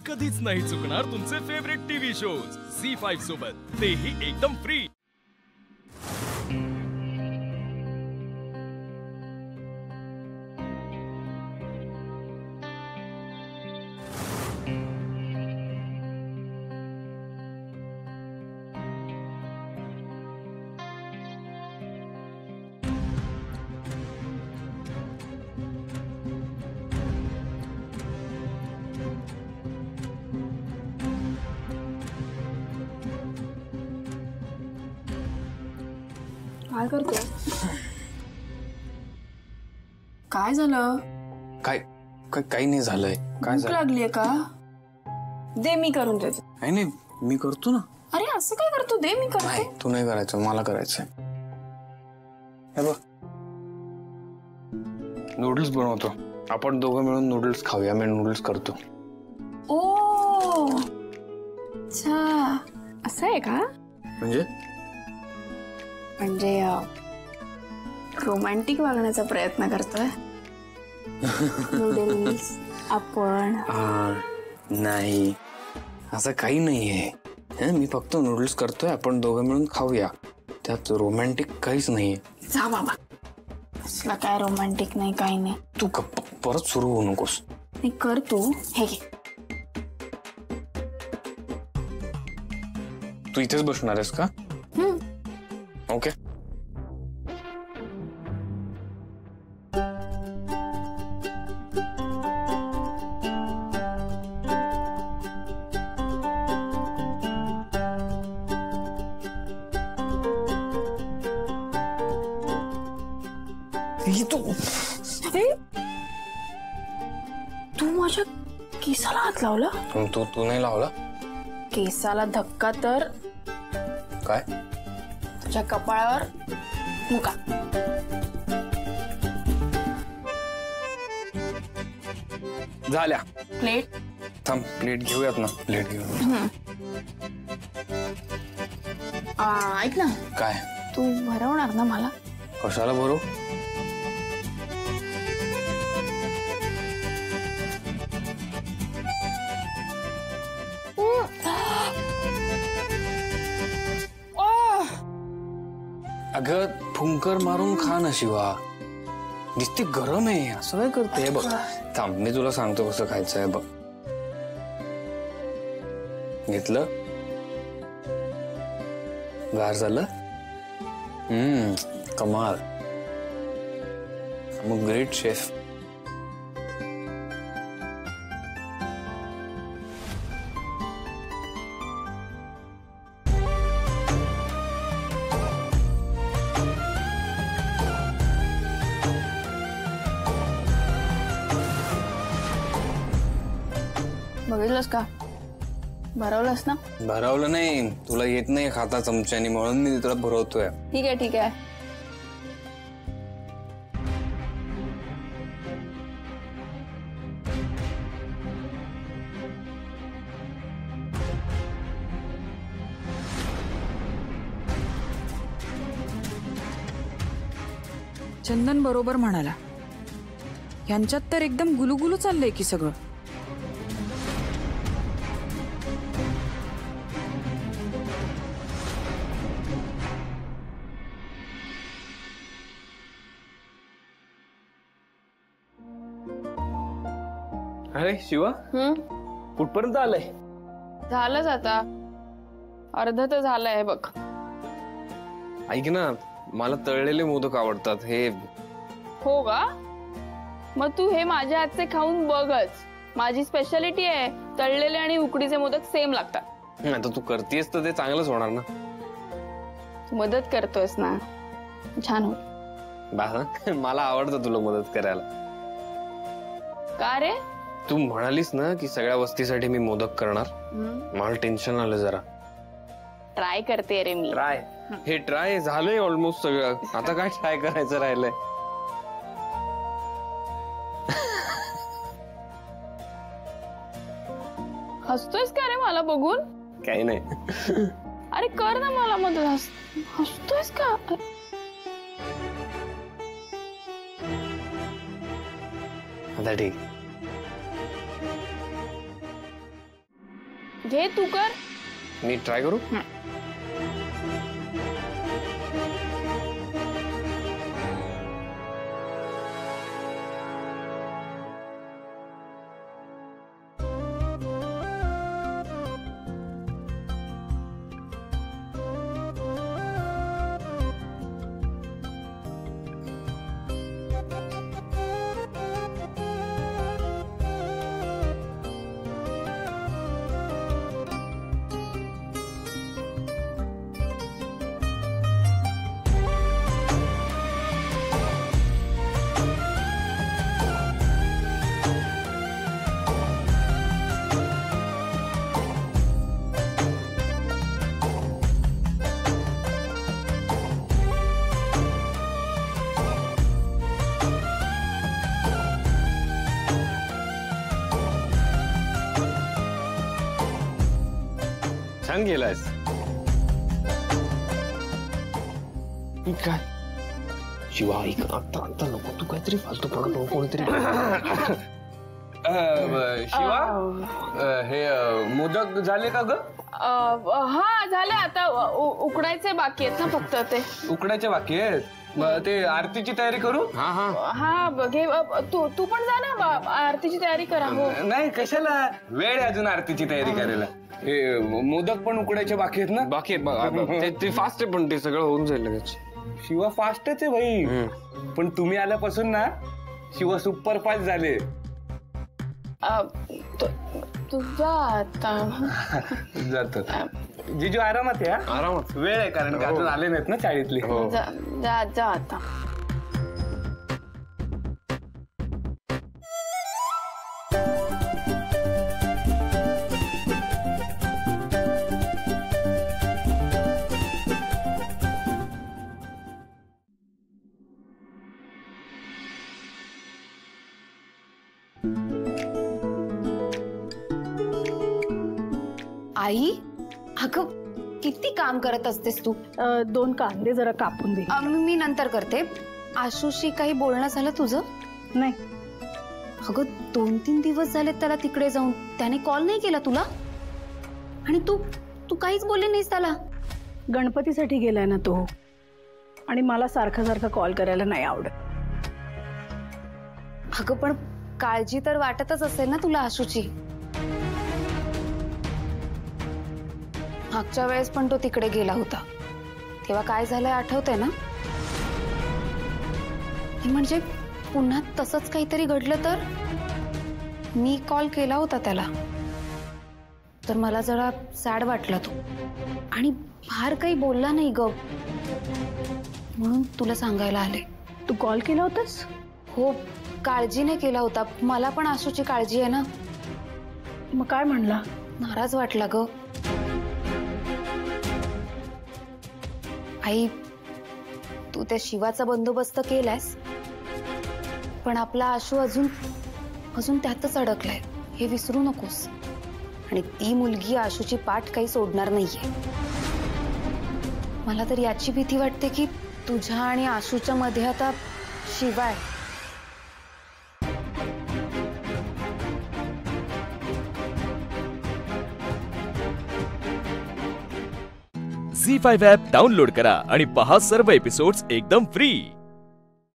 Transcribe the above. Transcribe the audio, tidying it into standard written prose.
कधीच नाही चुकणार तुमचे फेवरेट टीव्ही शोज झी5 सोबत, तेही एकदम फ्री। काय करतो? काय झालं? काही नाही झालंय। काय भूक लागलीये का? दे मी करून देते। नाही मी करतो ना। अरे असं काय करतो? दे मी करते। नाही तू नाही करायचं, मला करायचंय। हे बघ नूडल्स बनवतो, आपण दोघं मिळून नूडल्स खाऊया। मी नूडल्स करतो। ओ अच्छा असं आहे का? म्हणजे रोमॅन्टिक वागण्याचा प्रयत्न करतोय। नूडल्स आपण नाही असं काही नाहीये। मी फक्त नूडल्स करतोय, आपण दोघं मिळून खाऊया। त्यात रोमॅन्टिक काहीच नाहीये। जा बाबा, असला काय रोमॅन्टिक नाही, काही नाही। तू परत सुरू होऊ नकोस। नाही कर तू। हे घे। तू इथेच बसणार आहेस का? ओके। तू माझ्या केसाला हात लावला? तू नाही लावला? केसाला धक्का तर काय? तुझ्या कपाळावर मुका। झाल्या। प्लेट थांब, प्लेट घेऊयात ना। प्लेट घेऊया। ऐक ना, काय? तू भरवणार ना मला? कशाला भरू? अगं फुंकर मारून खा ना शिवा, दिसते गरम आहे। असं काय करते? बघ थांब, मी तुला सांगतो कसं खायचंय। बघ घेतलं, गार झालं, कमाल। मग ग्रेट शेफ। बघितलंस का? भरवलंस ना? भरवलं नाही, तुला येत नाही खाता चमच्यानी, म्हणून मी तुला भरवतोय। ठीक आहे ठीक आहे। चंदन बरोबर म्हणाला, यांच्यात तर एकदम गुलुगुलू चाललंय की सगळं। अरे शिवा, कुठपर्यंत आलंय? झालंच आता, अर्ध तर झालंय बघ। ऐक ना, मला तळलेले मोदक आवडतात। हे हो का? मग तू हे माझ्या हातचे खाऊन बघच, माझी स्पेशालिटी आहे। तळलेले आणि उकडीचे मोदक सेम लागतात। आता तू करतेस तर ते चांगलंच होणार ना। तू मदत करतोयस ना, छान हो। मला आवडतं तुला मदत करायला। का रे? तू म्हणालीस ना की सगळ्या वस्तीसाठी मी मोदक करणार, मला टेन्शन आलं जरा। ट्राय करते रे मी। ट्राय? हे ट्राय झालंय ऑलमोस्ट सगळं, आता काय ट्राय करायचं राहिलंय? हसतोयस का रे मला बघून? काही नाही। अरे कर ना मला मदत। हसतोयस का? आता ठीक। घे तू कर. मी ट्राय करू. छान गेलायस. काय शिवा, आता आता नको तू, काहीतरी फालतू नको कोणीतरी. शिवा, हे मोदक झाले का ग? हा झाले, आता उकडायचे बाकी आहेत ना फक्त. ते उकडायचे बाकी आहेत. मग ते आरतीची तयारी करू? हा घे. तू पण जा ना, आरतीची तयारी करा. हो. नाही कशाला, वेळ आहे अजून आरतीची तयारी करायला. हे मोदक पण उकडायचे बाकी आहेत ना? बाकी ते फास्ट आहे, पण ते सगळं होऊन जाईल लगेच. शिवा फास्टच आहे भाई. पण तुम्ही आल्यापासून ना शिवा सुपर फास्ट झाले. तुझा आता जातो. जिजू आरामात या. आरामात. वेळ आहे कारण का अजून आले नाहीत ना शाळेतले. जा आता. आई, अगं किती काम करत असतेस तू. 2 कांदे जरा कापून दे. मी नंतर करते. आशुशी काही बोलणं झालं तुझं? नाही अगं 2-3 दिवस झाले त्याला तिकडे जाऊन. त्याने कॉल नाही केला तुला? आणि तू काहीच बोलली नाहीस त्याला? गणपतीसाठी गेलाय ना तो, आणि मला सारखा सारखा कॉल करायला नाही आवडत. अगं पण काळजी तर वाटतच असेल ना तुला आशुची. मागच्या वेळेस पण तो तिकडे गेला होता, तेव्हा काय झालंय आठवतंय ना? म्हणजे पुन्हा तसंच काहीतरी घडलं तर? मी कॉल केला होता त्याला, तर मला जरा सॅड वाटला तो, आणि फार काही बोलला नाही ग, म्हणून तुला सांगायला आले. तू कॉल केला होतास? हो, काळजीने केला होता. मला पण आशूची काळजी आहे ना. मग काय म्हणला? नाराज वाटला ग. आई, तू त्या शिवाचा बंदोबस्त केलायस, पण आपला आशू अजून त्यातच अडकलाय, हे विसरू नकोस. आणि ती मुलगी आशूची पाठ काही सोडणार नाहीये. मला तर याची भीती वाटते की तुझ्या आणि आशूच्या मध्ये आता शिवा आहे. झी5 ॲप डाउनलोड करा आणि पहा सर्व एपिसोड्स एकदम फ्री.